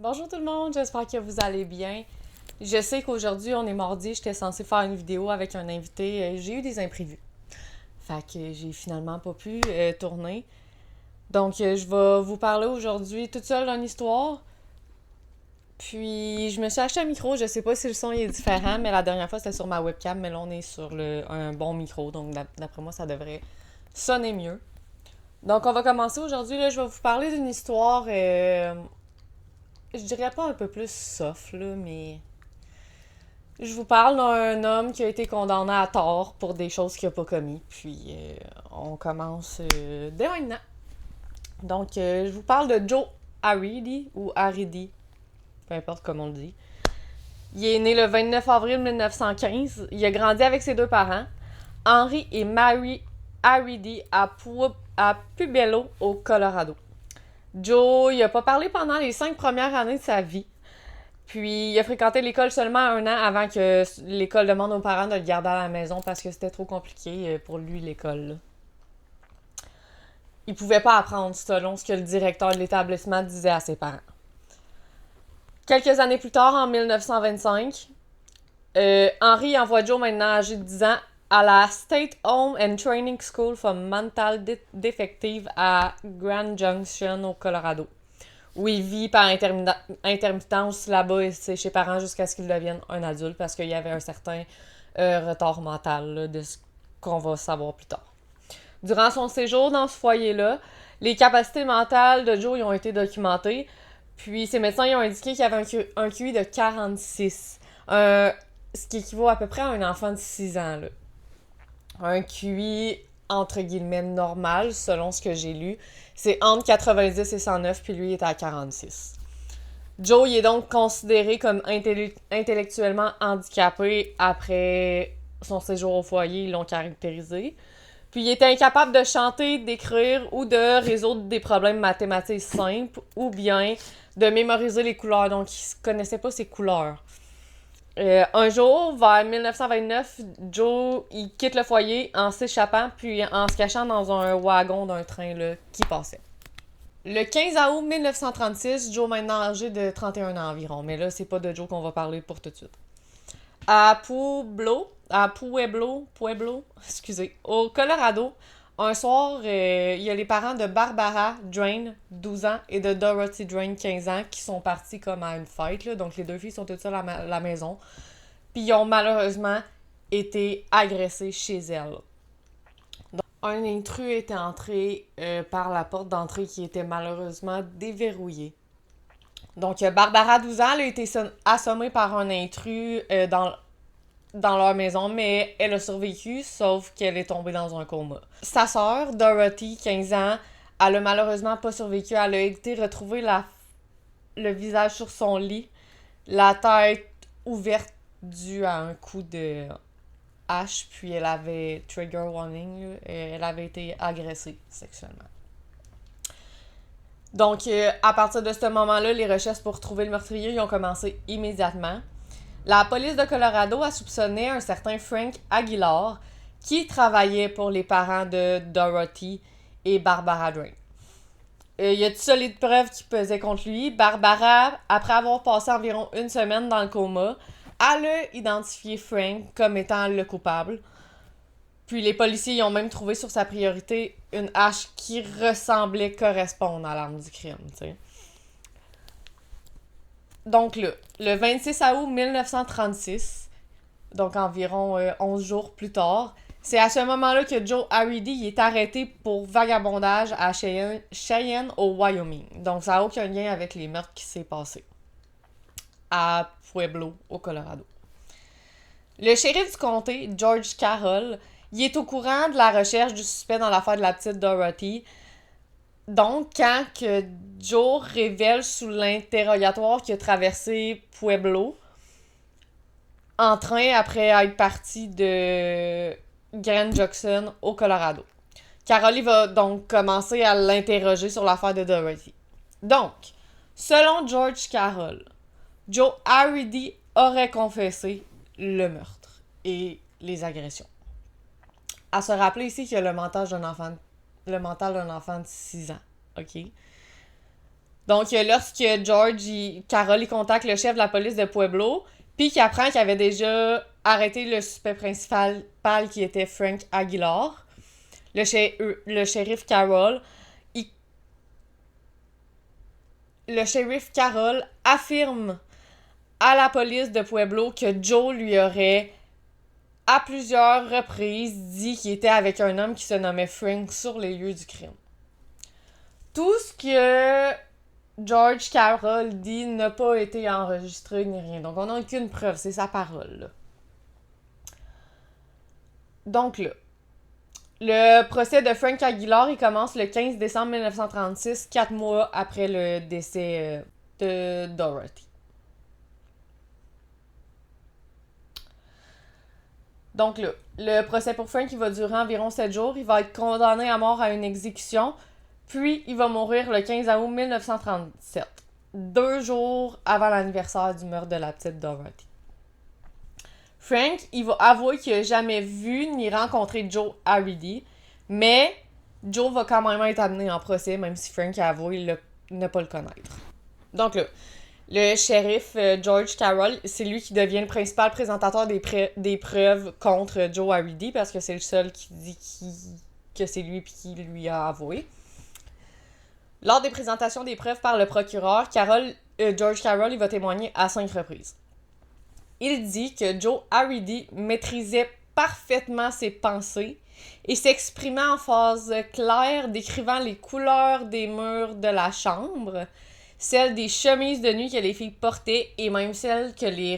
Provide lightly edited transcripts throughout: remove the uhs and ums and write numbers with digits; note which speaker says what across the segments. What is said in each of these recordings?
Speaker 1: Bonjour tout le monde, j'espère que vous allez bien. Je sais qu'aujourd'hui on est mardi, j'étais censée faire une vidéo avec un invité, j'ai eu des imprévus. Fait que j'ai finalement pas pu tourner. Donc je vais vous parler aujourd'hui toute seule d'une histoire. Puis je me suis acheté un micro, je sais pas si le son est différent, mais la dernière fois c'était sur ma webcam, mais là on est sur un bon micro, donc d'après moi ça devrait sonner mieux. Donc on va commencer aujourd'hui, là je vais vous parler d'une histoire, je dirais pas un peu plus soft là, mais je vous parle d'un homme qui a été condamné à tort pour des choses qu'il n'a pas commis. Puis on commence dès maintenant. Donc je vous parle de Joe Aridi ou Aridi, peu importe comment on le dit. Il est né le 29 avril 1915. Il a grandi avec ses deux parents, Henry et Mary Aridi, à Pueblo, au Colorado. Joe, il a pas parlé pendant les 5 premières années de sa vie. Puis il a fréquenté l'école seulement un an avant que l'école demande aux parents de le garder à la maison parce que c'était trop compliqué pour lui, l'école. Là. Il pouvait pas apprendre selon ce que le directeur de l'établissement disait à ses parents. Quelques années plus tard, en 1925, Henry envoie Joe, maintenant âgé de 10 ans, à la State Home and Training School for Mental Defective à Grand Junction, au Colorado, où il vit par intermittence là-bas chez ses parents jusqu'à ce qu'il devienne un adulte parce qu'il y avait un certain retard mental là, de ce qu'on va savoir plus tard. Durant son séjour dans ce foyer-là, les capacités mentales de Joe ont été documentées, puis ses médecins ont indiqué qu'il avait un QI de 46, ce qui équivaut à peu près à un enfant de 6 ans. Là. Un QI entre guillemets normal, selon ce que j'ai lu, c'est entre 90 et 109, puis lui, il était à 46. Joe, il est donc considéré comme intellectuellement handicapé après son séjour au foyer, ils l'ont caractérisé. Puis il était incapable de chanter, d'écrire ou de résoudre des problèmes mathématiques simples ou bien de mémoriser les couleurs. Donc, il ne connaissait pas ses couleurs. Un jour, vers 1929, Joe il quitte le foyer en s'échappant puis en se cachant dans un wagon d'un train là, qui passait. Le 15 août 1936, Joe maintenant âgé de 31 ans environ, mais là, c'est pas de Joe qu'on va parler pour tout de suite. Pueblo, excusez, au Colorado, un soir, il y a les parents de Barbara Drain, 12 ans, et de Dorothy Drain, 15 ans, qui sont partis comme à une fête, là, donc les deux filles sont toutes seules à la maison, puis ils ont malheureusement été agressées chez elles. Donc, un intrus était entré par la porte d'entrée qui était malheureusement déverrouillée. Donc, Barbara, 12 ans, elle a été assommée par un intrus dans leur maison, mais elle a survécu, sauf qu'elle est tombée dans un coma. Sa sœur, Dorothy, 15 ans, elle a malheureusement pas survécu. Elle a été retrouvée le visage sur son lit, la tête ouverte due à un coup de hache, puis elle avait trigger warning, là, elle avait été agressée sexuellement. Donc, à partir de ce moment-là, les recherches pour trouver le meurtrier ils ont commencé immédiatement. La police de Colorado a soupçonné un certain Frank Aguilar qui travaillait pour les parents de Dorothy et Barbara Drain. Il y a de solides preuves qui pesaient contre lui. Barbara, après avoir passé environ une semaine dans le coma, elle a identifié Frank comme étant le coupable. Puis les policiers ont même trouvé sur sa priorité une hache qui ressemblait correspondre à l'arme du crime, tu sais. Donc là, le 26 août 1936, donc environ 11 jours plus tard, c'est à ce moment-là que Joe Aridi est arrêté pour vagabondage à Cheyenne, au Wyoming. Donc ça n'a aucun lien avec les meurtres qui s'est passé à Pueblo, au Colorado. Le shérif du comté, George Carroll, il est au courant de la recherche du suspect dans l'affaire de la petite Dorothy. Donc, quand que Joe révèle sous l'interrogatoire qu'il a traversé Pueblo, en train après être parti de Grand Junction au Colorado. Carole va donc commencer à l'interroger sur l'affaire de Dorothy. Donc, selon George Carroll, Joe Aridi aurait confessé le meurtre et les agressions. À se rappeler ici qu'il y a le mental d'un enfant de 6 ans. OK? Donc, lorsque Carol, il contacte le chef de la police de Pueblo, puis qu'il apprend qu'il avait déjà arrêté le suspect principal qui était Frank Aguilar, le shérif Carroll, le shérif Carroll affirme à la police de Pueblo que Joe lui aurait à plusieurs reprises dit qu'il était avec un homme qui se nommait Frank sur les lieux du crime. Tout ce que George Carroll dit n'a pas été enregistré ni rien. Donc on n'a aucune preuve, c'est sa parole. Là. Donc là, le procès de Frank Aguilar, il commence le 15 décembre 1936, 4 mois après le décès de Dorothy. Donc là, le procès pour Frank, il va durer environ 7 jours. Il va être condamné à mort à une exécution, puis il va mourir le 15 août 1937, 2 jours avant l'anniversaire du meurtre de la petite Dorothy. Frank, il va avouer qu'il n'a jamais vu ni rencontré Joe Harridy, mais Joe va quand même être amené en procès, même si Frank a avoué ne pas le connaître. Donc là, le shérif George Carroll, c'est lui qui devient le principal présentateur des preuves contre Joe Harridy, parce que c'est le seul qui dit que c'est lui qui lui a avoué. Lors des présentations des preuves par le procureur, George Carroll il va témoigner à 5 reprises. Il dit que Joe Harridy maîtrisait parfaitement ses pensées et s'exprimait en phrases claires décrivant les couleurs des murs de la chambre, celles des chemises de nuit que les filles portaient et même celles des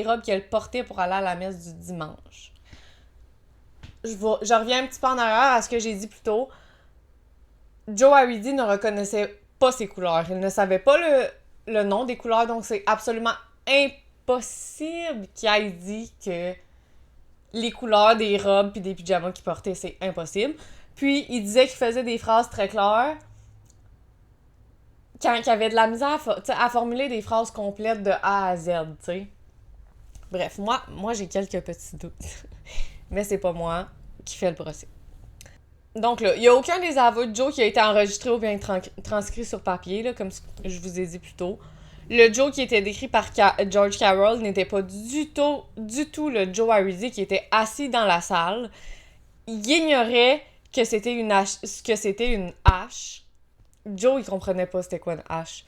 Speaker 1: robes qu'elles portaient pour aller à la messe du dimanche. Je reviens un petit peu en arrière à ce que j'ai dit plus tôt. Joe Harridy ne reconnaissait pas ses couleurs. Il ne savait pas le nom des couleurs, donc c'est absolument impossible qu'il ait dit que les couleurs des robes et des pyjamas qu'il portait, c'est impossible. Puis, il disait qu'il faisait des phrases très claires quand il avait de la misère à formuler des phrases complètes de A à Z, tu sais. Bref, moi j'ai quelques petits doutes. Mais c'est pas moi qui fais le procès. Donc là, il n'y a aucun des aveux de Joe qui a été enregistré ou bien transcrit sur papier, là, comme je vous ai dit plus tôt. Le Joe qui était décrit par George Carroll n'était pas du tout le Joe Harridy qui était assis dans la salle. Il ignorait que c'était une hache. Joe, il comprenait pas c'était quoi une hache.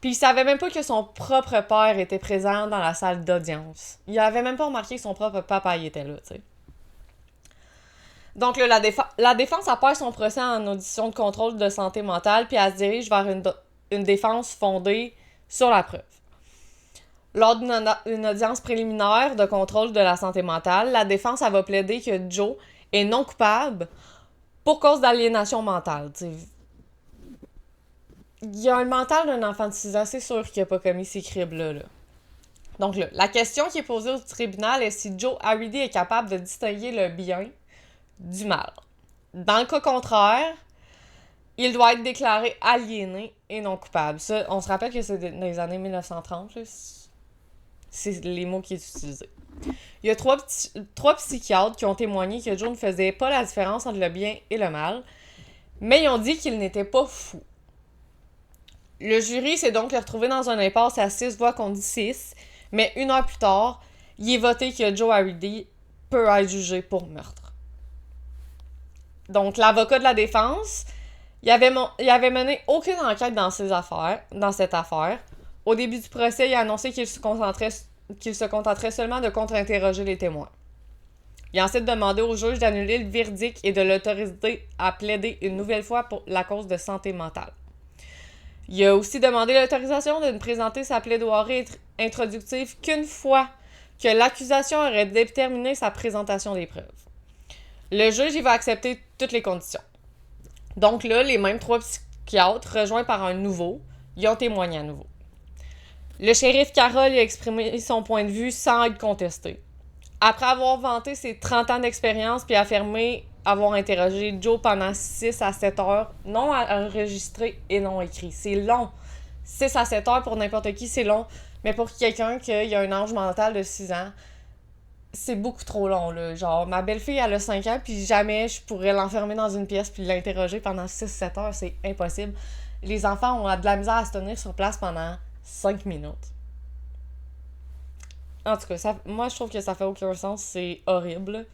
Speaker 1: Puis il savait même pas que son propre père était présent dans la salle d'audience. Il avait même pas remarqué que son propre papa y était là, tu sais. Donc là, la défense perd son procès en audition de contrôle de santé mentale, puis elle se dirige vers une défense fondée sur la preuve. Lors d'une audience préliminaire de contrôle de la santé mentale, la défense va plaider que Joe est non coupable pour cause d'aliénation mentale. T'sais. Il y a un mental d'un enfant de 6 ans, c'est sûr qu'il n'a pas commis ces crimes-là. Là. Donc là, la question qui est posée au tribunal est si Joe Harridy est capable de distinguer le bien du mal. Dans le cas contraire, il doit être déclaré aliéné et non coupable. Ça, on se rappelle que c'est dans les années 1930. Là. C'est les mots qui sont utilisés. Il y a trois psychiatres qui ont témoigné que Joe ne faisait pas la différence entre le bien et le mal, mais ils ont dit qu'il n'était pas fou. Le jury s'est donc retrouvé dans un impasse à 6 voix contre 6, mais 1 heure plus tard, il est voté que Joe Harridy peut être jugé pour meurtre. Donc, l'avocat de la défense, il avait mené aucune enquête dans cette affaire. Au début du procès, il a annoncé qu'il se contenterait seulement de contre-interroger les témoins. Il a ensuite demandé au juge d'annuler le verdict et de l'autoriser à plaider une nouvelle fois pour la cause de santé mentale. Il a aussi demandé l'autorisation de ne présenter sa plaidoirie introductive qu'une fois que l'accusation aurait déterminé sa présentation des preuves. Le juge, il va accepter toutes les conditions. Donc là, les mêmes 3 psychiatres, rejoints par un nouveau, ils ont témoigné à nouveau. Le shérif Carroll a exprimé son point de vue sans être contesté. Après avoir vanté ses 30 ans d'expérience puis affirmé avoir interrogé Joe pendant 6 à 7 heures, non enregistré et non écrit. C'est long. 6 à 7 heures pour n'importe qui, c'est long. Mais pour quelqu'un qui a un âge mental de 6 ans, c'est beaucoup trop long, là. Genre, ma belle-fille, elle a 5 ans, puis jamais je pourrais l'enfermer dans une pièce puis l'interroger pendant 6-7 heures. C'est impossible. Les enfants ont de la misère à se tenir sur place pendant 5 minutes. En tout cas, moi, je trouve que ça fait aucun sens. C'est horrible.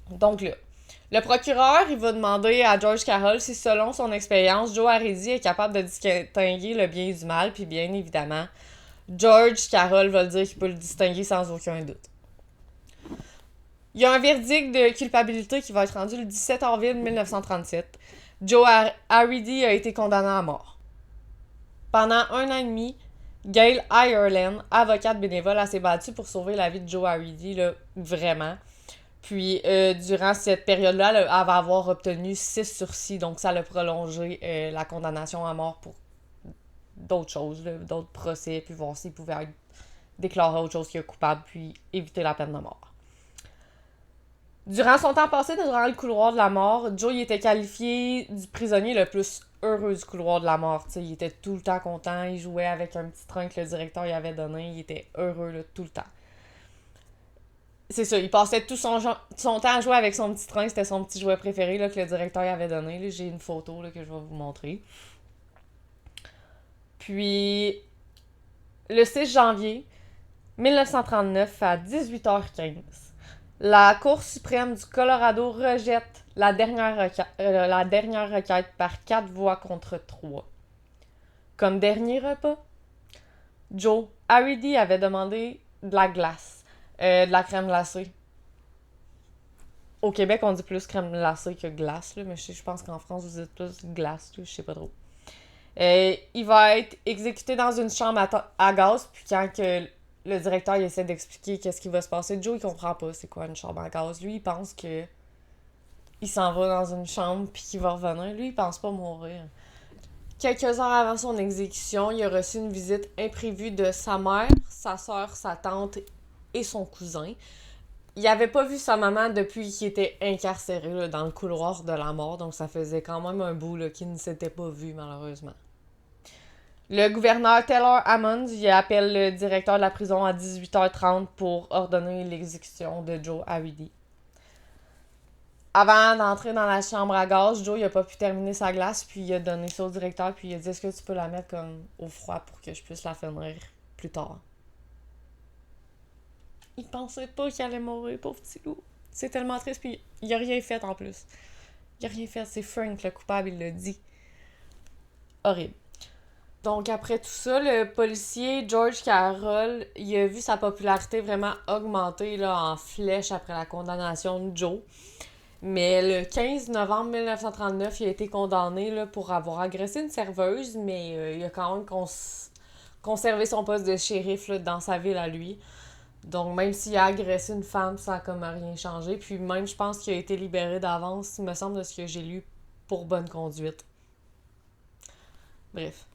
Speaker 1: Donc là, le procureur, il va demander à George Carroll si, selon son expérience, Joe Haridi est capable de distinguer le bien du mal, puis bien évidemment, George Carroll va le dire qu'il peut le distinguer sans aucun doute. Il y a un verdict de culpabilité qui va être rendu le 17 avril 1937. Joe Haridi a été condamné à mort. Pendant 1 an et demi, Gail Ireland, avocate bénévole, s'est battue pour sauver la vie de Joe Haridi, là, vraiment. Puis, durant cette période-là, elle va avoir obtenu 6 sursis, donc ça l'a prolongé la condamnation à mort pour d'autres choses, là, d'autres procès, puis voir s'il pouvait être déclaré autre chose que coupable, puis éviter la peine de mort. Durant son temps passé dans le couloir de la mort, Joe il était qualifié du prisonnier le plus heureux du couloir de la mort. T'sais, il était tout le temps content, il jouait avec un petit train que le directeur lui avait donné, il était heureux là, tout le temps. C'est ça, il passait tout son temps à jouer avec son petit train, c'était son petit jouet préféré là, que le directeur lui avait donné. Là, j'ai une photo là, que je vais vous montrer. Puis, le 6 janvier 1939 à 18h15, la Cour suprême du Colorado rejette la dernière requête par 4 voix contre 3. Comme dernier repas, Joe Haridi avait demandé de la glace, de la crème glacée. Au Québec, on dit plus crème glacée que glace, là, mais je pense qu'en France, vous dites plus glace, là, je sais pas trop. Il va être exécuté dans une chambre à gaz, puis quand que le directeur il essaie d'expliquer qu'est-ce qui va se passer, Joe il comprend pas c'est quoi une chambre à gaz. Lui, il pense que il s'en va dans une chambre puis qu'il va revenir. Lui, il pense pas mourir. Quelques heures avant son exécution, il a reçu une visite imprévue de sa mère, sa soeur, sa tante et son cousin. Il avait pas vu sa maman depuis qu'il était incarcéré là, dans le couloir de la mort, donc ça faisait quand même un bout là, qu'il ne s'était pas vu malheureusement. Le gouverneur Taylor Hammond il appelle le directeur de la prison à 18h30 pour ordonner l'exécution de Joe Haridi. Avant d'entrer dans la chambre à gaz, Joe il a pas pu terminer sa glace, puis il a donné ça au directeur, puis il a dit « Est-ce que tu peux la mettre comme au froid pour que je puisse la finir plus tard? » Il pensait pas qu'il allait mourir, pauvre petit loup. C'est tellement triste, puis il a rien fait en plus. Il a rien fait, c'est Frank le coupable, il l'a dit. Horrible. Donc, après tout ça, le policier George Carroll, il a vu sa popularité vraiment augmenter là, en flèche après la condamnation de Joe. Mais le 15 novembre 1939, il a été condamné là, pour avoir agressé une serveuse, mais il a quand même conservé son poste de shérif là, dans sa ville à lui. Donc, même s'il a agressé une femme, ça n'a comme rien changé. Puis même, je pense qu'il a été libéré d'avance, il me semble, de ce que j'ai lu, pour bonne conduite. Bref.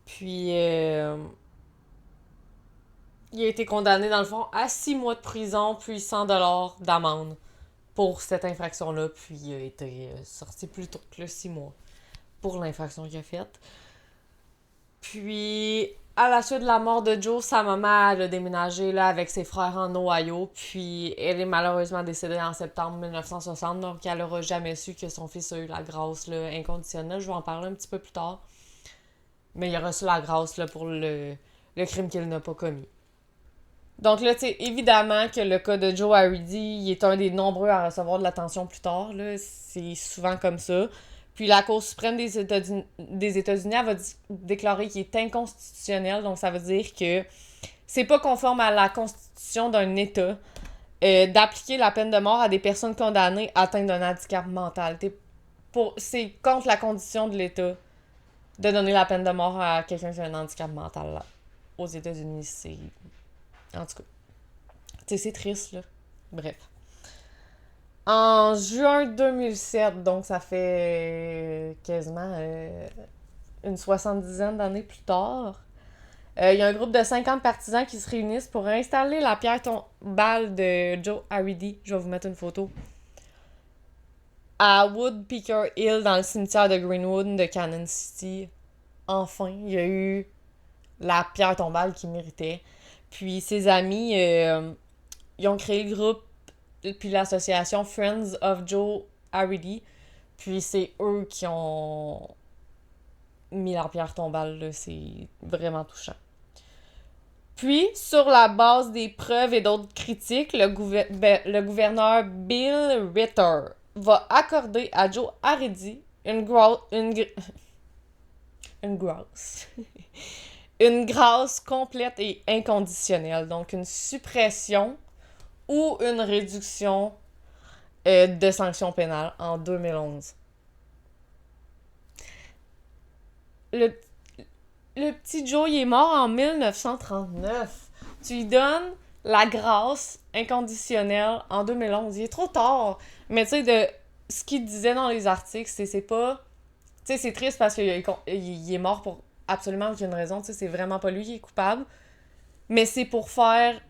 Speaker 1: Puis, il a été condamné, dans le fond, à 6 mois de prison, puis 100$ d'amende pour cette infraction-là. Puis, il a été sorti plus tôt que 6 mois pour l'infraction qu'il a faite. Puis, à la suite de la mort de Joe, sa maman elle a déménagé là, avec ses frères en Ohio. Puis, elle est malheureusement décédée en septembre 1960. Donc, elle n'aura jamais su que son fils a eu la grâce là, inconditionnelle. Je vais en parler un petit peu plus tard. Mais il a reçu la grâce là, pour le crime qu'il n'a pas commis. Donc là, tu sais, évidemment que le cas de Joe Haridi, il est un des nombreux à recevoir de l'attention plus tard. Là. C'est souvent comme ça. Puis la Cour suprême des États-Unis elle va déclarer qu'il est inconstitutionnel. Donc ça veut dire que c'est pas conforme à la constitution d'un État d'appliquer la peine de mort à des personnes condamnées atteintes d'un handicap mental. C'est contre la condition de l'État de donner la peine de mort à quelqu'un qui a un handicap mental là. Aux États-Unis, c'est... En tout cas, tu sais, c'est triste, là. Bref. En juin 2007, donc ça fait quasiment une 70aine d'années plus tard, il y a un groupe de 50 partisans qui se réunissent pour installer la pierre tombale de Joe Haridi. Je vais vous mettre une photo. À Woodpecker Hill, dans le cimetière de Greenwood de Cannon City. Enfin, il y a eu la pierre tombale qu'il méritait. Puis ses amis, ils ont créé le groupe puis l'association Friends of Joe Haridi. Puis c'est eux qui ont mis la pierre tombale, là, c'est vraiment touchant. Puis, sur la base des preuves et d'autres critiques, le gouverneur Bill Ritter va accorder à Joe Haredi une grâce. Une grâce complète et inconditionnelle. Donc, une suppression ou une réduction de sanctions pénales en 2011. Le petit Joe, il est mort en 1939. Tu lui donnes la grâce inconditionnelle en 2011. Il est trop tard. Mais tu sais, de ce qu'il disait dans les articles, c'est pas... Tu sais, c'est triste parce qu'il est mort pour absolument aucune raison. Tu sais, c'est vraiment pas lui qui est coupable. Mais c'est pour faire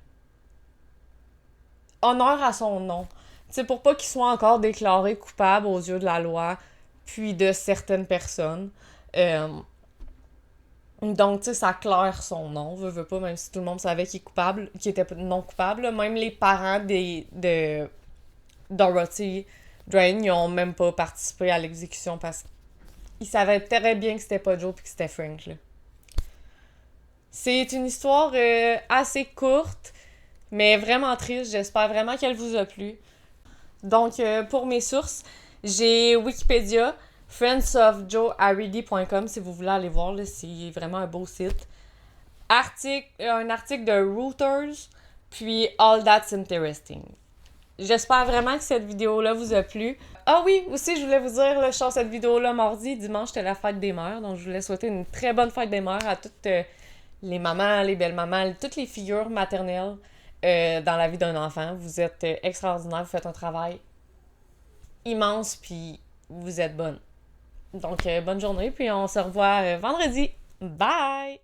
Speaker 1: honneur à son nom. Tu sais, pour pas qu'il soit encore déclaré coupable aux yeux de la loi, puis de certaines personnes. Donc, tu sais, ça claire son nom, veut pas, même si tout le monde savait qu'il est coupable, qu'il était non coupable. Même les parents de Dorothy Drain, ils ont même pas participé à l'exécution parce qu'ils savaient très bien que c'était pas Joe puis que c'était Frank, là. C'est une histoire assez courte, mais vraiment triste. J'espère vraiment qu'elle vous a plu. Donc, pour mes sources, j'ai Wikipédia, friendsofjoeharedi.com si vous voulez aller voir, là, c'est vraiment un beau site. Un article de Reuters, puis All That's Interesting. J'espère vraiment que cette vidéo-là vous a plu. Ah oui, aussi, je voulais vous dire, là, je sors cette vidéo-là mardi, dimanche, c'était la fête des mères, donc je voulais souhaiter une très bonne fête des mères à toutes les mamans, les belles-mamans, toutes les figures maternelles dans la vie d'un enfant. Vous êtes extraordinaires, vous faites un travail immense, puis vous êtes bonne. Donc, bonne journée, puis on se revoit vendredi. Bye!